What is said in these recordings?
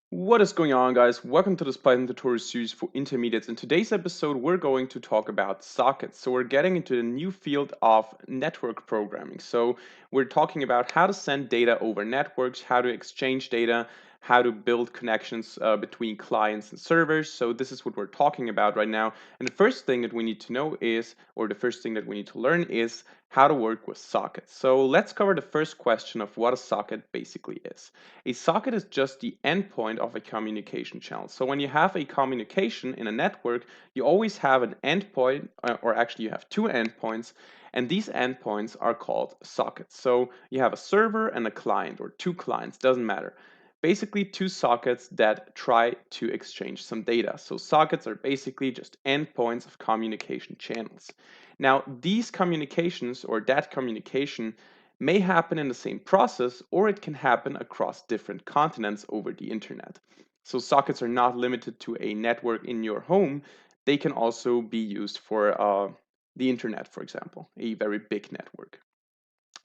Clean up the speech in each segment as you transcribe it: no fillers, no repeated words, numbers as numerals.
What is going on, guys? Welcome to this Python tutorial series for intermediates. In today's episode, we're going to talk about sockets. So we're getting into the new field of network programming. So we're talking about how to send data over networks, how to exchange data, how to build connections between clients and servers. So this is what we're talking about right now. And the first thing that we need to know is, or the first thing that we need to learn is how to work with sockets. So let's cover the first question of what a socket basically is. A socket is just the endpoint of a communication channel. So when you have a communication in a network, you always have an endpoint, or actually you have two endpoints, and these endpoints are called sockets. So you have a server and a client, or two clients, doesn't matter. Basically, two sockets that try to exchange some data. So sockets are basically just endpoints of communication channels. Now, these communications or that communication may happen in the same process, or it can happen across different continents over the internet. So sockets are not limited to a network in your home. They can also be used for the internet, for example, a very big network.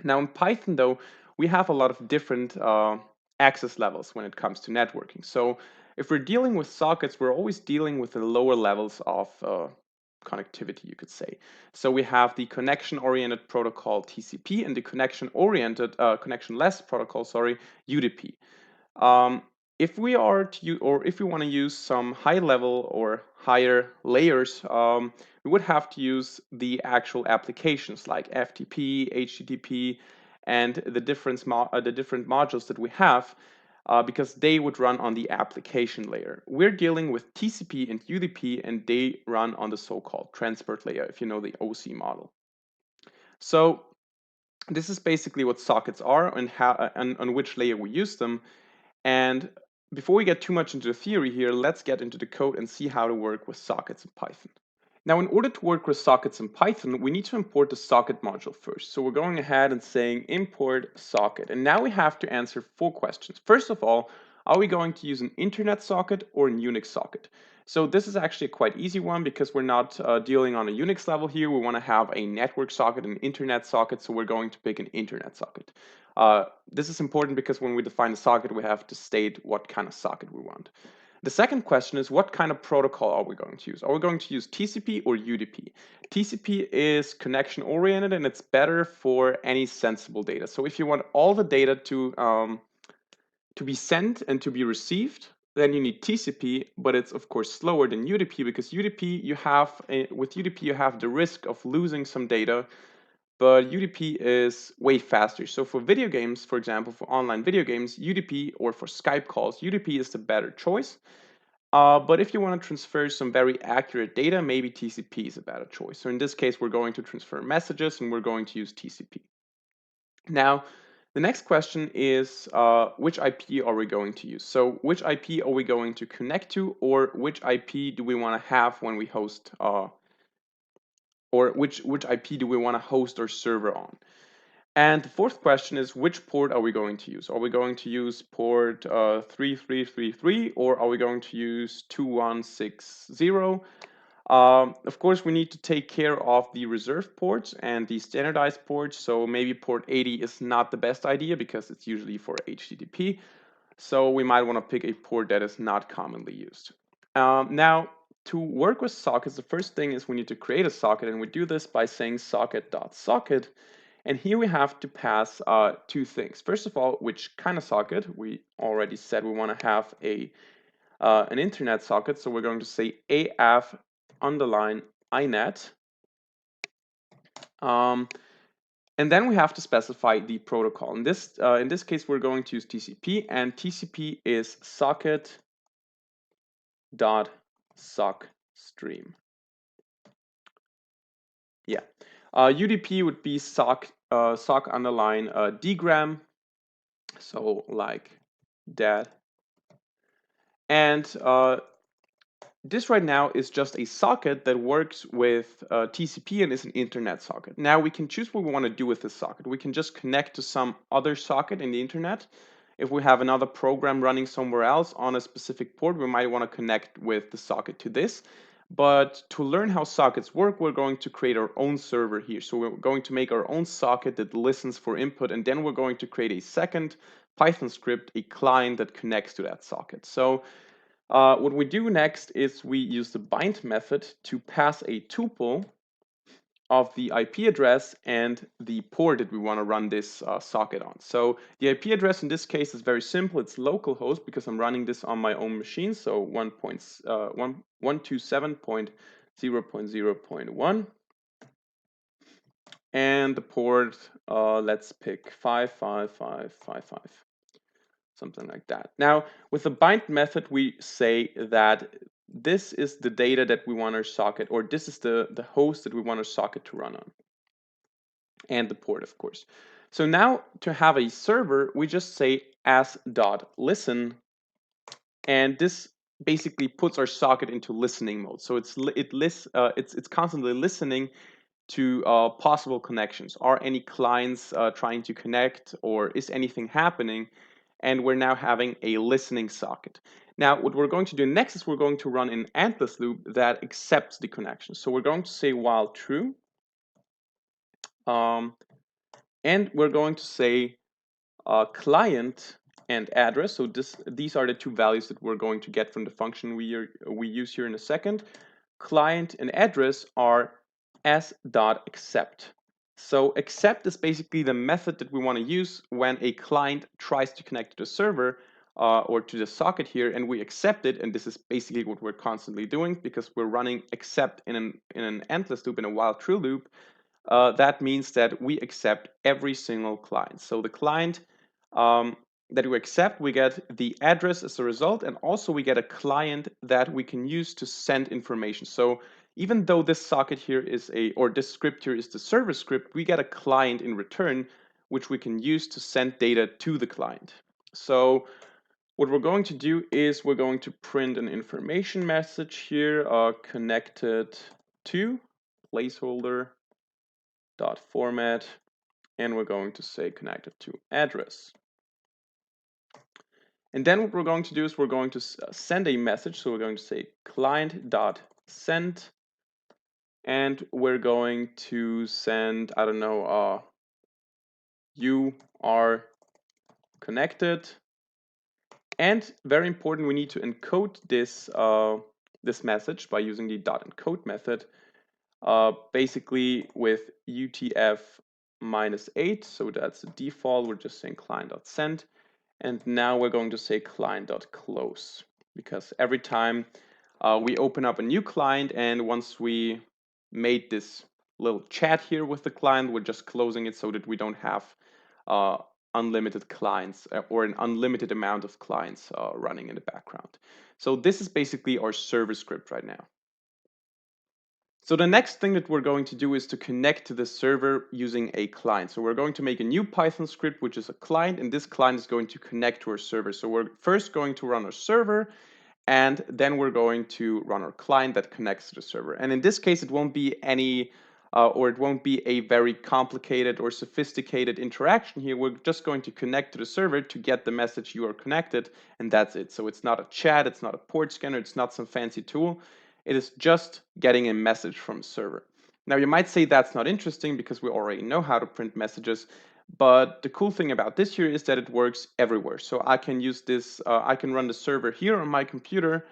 Now in Python, though, we have a lot of different access levels when it comes to networking. So if we're dealing with sockets, we're always dealing with the lower levels of connectivity, you could say. So we have the connection-oriented protocol TCP and the connection-oriented, connection-less protocol, sorry, UDP. Um, if we are to use, or if we want to use some high level or higher layers, we would have to use the actual applications like FTP, HTTP, and the different modules that we have, because they would run on the application layer. We're dealing with TCP and UDP, and they run on the so-called transport layer, if you know the OC model. So this is basically what sockets are and how and on which layer we use them. And before we get too much into the theory here, let's get into the code and see how to work with sockets in Python. Now, in order to work with sockets in Python, we need to import the socket module first. So we're going ahead and saying import socket. And now we have to answer four questions. First of all, are we going to use an internet socket or a Unix socket? So this is actually a quite easy one because we're not dealing on a Unix level here. We want to have a network socket and internet socket, so we're going to pick an internet socket. This is important because when we define a socket, we have to state what kind of socket we want. The second question is, what kind of protocol are we going to use? Are we going to use TCP or UDP? TCP is connection oriented and it's better for any sensible data. So if you want all the data to be sent and to be received, then you need TCP, but it's of course slower than UDP because with UDP you have the risk of losing some data, but UDP is way faster. So for video games, for example, for online video games, UDP, or for Skype calls, UDP is the better choice. But if you want to transfer some very accurate data, maybe TCP is a better choice. So in this case, we're going to transfer messages and we're going to use TCP. Now, the next question is which IP are we going to use? So which IP are we going to connect to, or which IP do we want to have when we host, or which IP do we want to host our server on? And the fourth question is, which port are we going to use? Are we going to use port 3333, or are we going to use 2160? Of course, we need to take care of the reserved ports and the standardized ports. So maybe port 80 is not the best idea because it's usually for HTTP. So we might want to pick a port that is not commonly used. Now, to work with sockets, the first thing is we need to create a socket, and we do this by saying socket.socket. And here we have to pass two things. First of all, which kind of socket? We already said we want to have an internet socket, so we're going to say AF underline INET. And then we have to specify the protocol. In this case, we're going to use TCP, and TCP is socket.sockstream. Yeah. UDP would be sock underline dgram, so like that. And this right now is just a socket that works with TCP and is an internet socket. Now we can choose what we want to do with this socket. We can just connect to some other socket in the internet. If we have another program running somewhere else on a specific port, we might want to connect with the socket to this. But to learn how sockets work, we're going to create our own server here. So we're going to make our own socket that listens for input, and then we're going to create a second Python script a client that connects to that socket. So what we do next is we use the bind method to pass a tuple of the IP address and the port that we want to run this socket on. So the IP address in this case is very simple. It's localhost because I'm running this on my own machine. So 127.0.0.1. And the port, let's pick 55555. Something like that. Now, with the bind method, we say that this is the data that we want our socket, or this is the host that we want our socket to run on. And the port, of course. So now to have a server, we just say as.listen, and this basically puts our socket into listening mode. So it's constantly listening to possible connections. Are any clients trying to connect, or is anything happening? And we're now having a listening socket. Now, what we're going to do next is we're going to run an ANTless loop that accepts the connection. So we're going to say while true, and we're going to say client and address. So these are the two values that we're going to get from the function we use here in a second. Client and address are s.accept. So accept is basically the method that we want to use when a client tries to connect to the server or to the socket here, and we accept it. And this is basically what we're constantly doing because we're running accept in an ANTless loop, in a while true loop. That means that we accept every single client. So the client that we accept, we get the address as a result, and also we get a client that we can use to send information. So even though this socket here is this script here is the server script, we get a client in return, which we can use to send data to the client. So what we're going to do is we're going to print an information message here, connected to placeholder dot format, and we're going to say connected to address. And then what we're going to do is we're going to send a message. So we're going to say client.send, and we're going to send, I don't know, you are connected. And very important, we need to encode this this message by using the .encode method, basically with UTF-8. So that's the default. We're just saying client.send. And now we're going to say client.close, because every time we open up a new client, and once we made this little chat here with the client, we're just closing it so that we don't have unlimited clients or an unlimited amount of clients running in the background. So this is basically our server script right now. So the next thing that we're going to do is to connect to the server using a client. So we're going to make a new Python script, which is a client, and this client is going to connect to our server. So we're first going to run our server, and then we're going to run our client that connects to the server. And in this case, it won't be any, it won't be a very complicated or sophisticated interaction here. We're just going to connect to the server to get the message you are connected, and that's it. So it's not a chat, it's not a port scanner, it's not some fancy tool. It is just getting a message from the server. Now you might say that's not interesting because we already know how to print messages, but the cool thing about this here is that it works everywhere. So I can use this, I can run the server here on my computer,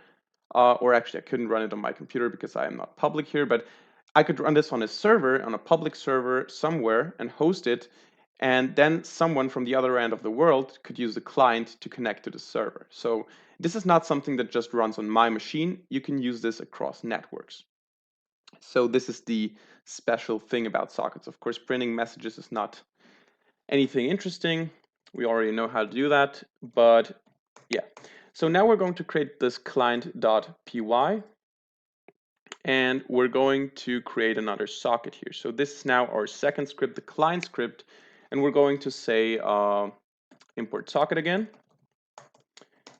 or actually I couldn't run it on my computer because I am not public here, but I could run this on a server, on a public server somewhere, and host it, and then someone from the other end of the world could use the client to connect to the server. So this is not something that just runs on my machine. You can use this across networks. So this is the special thing about sockets. Of course, printing messages is not anything interesting. We already know how to do that, but yeah. So now we're going to create this client.py, and we're going to create another socket here. So this is now our second script, the client script, and we're going to say import socket again.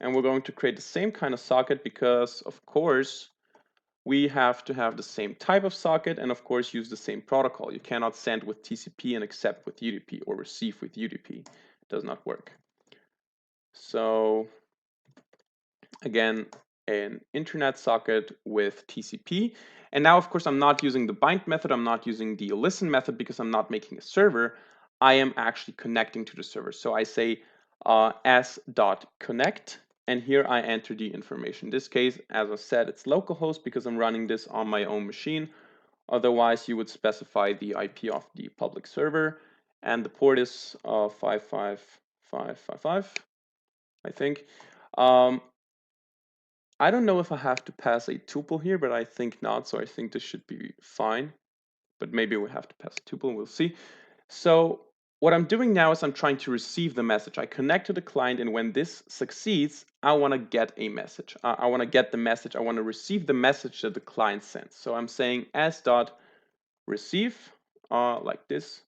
And we're going to create the same kind of socket because, of course, we have to have the same type of socket and, of course, use the same protocol. You cannot send with TCP and accept with UDP or receive with UDP. It does not work. So, again, an internet socket with TCP. And now, of course, I'm not using the bind method. I'm not using the listen method because I'm not making a server. I am actually connecting to the server. So I say s.connect, and here I enter the information. In this case, as I said, it's localhost because I'm running this on my own machine. Otherwise, you would specify the IP of the public server, and the port is 55555, I think. I don't know if I have to pass a tuple here, but I think not, so I think this should be fine. But maybe we have to pass a tuple, we'll see. So what I'm doing now is I'm trying to receive the message. I connect to the client, and when this succeeds, I want to get a message. I want to get the message. I want to receive the message that the client sends. So I'm saying s.receive, like this.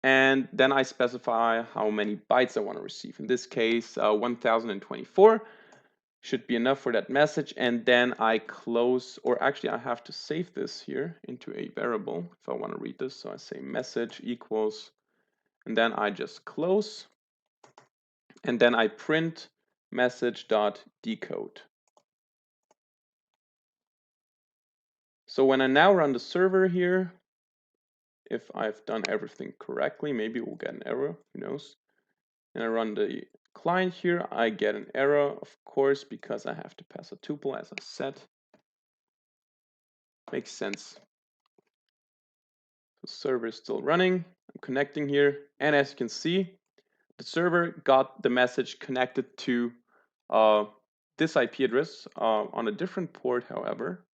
And then I specify how many bytes I want to receive. In this case, 1024 should be enough for that message. And then I close, or actually I have to save this here into a variable if I want to read this. So I say message equals, and then I just close, and then I print message.decode. So when I now run the server here, if I've done everything correctly, maybe we'll get an error, who knows? And I run the client here, I get an error, of course, because I have to pass a tuple, as I said. Makes sense. The server is still running. I'm connecting here, and as you can see, the server got the message connected to this IP address on a different port, however.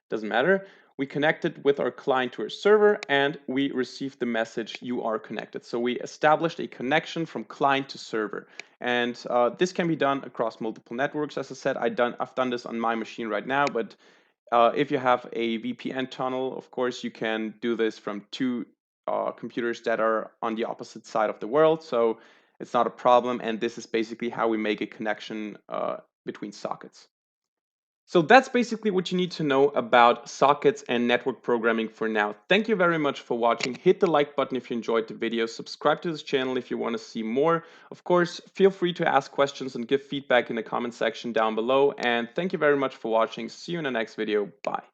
Doesn't matter. We connected with our client to our server, and we received the message, you are connected. So we established a connection from client to server. And this can be done across multiple networks. As I said, I've done this on my machine right now, but if you have a VPN tunnel, of course, you can do this from two computers that are on the opposite side of the world. So it's not a problem. And this is basically how we make a connection between sockets. So that's basically what you need to know about sockets and network programming for now. Thank you very much for watching. Hit the like button if you enjoyed the video. Subscribe to this channel if you want to see more. Of course, feel free to ask questions and give feedback in the comment section down below. And thank you very much for watching. See you in the next video. Bye.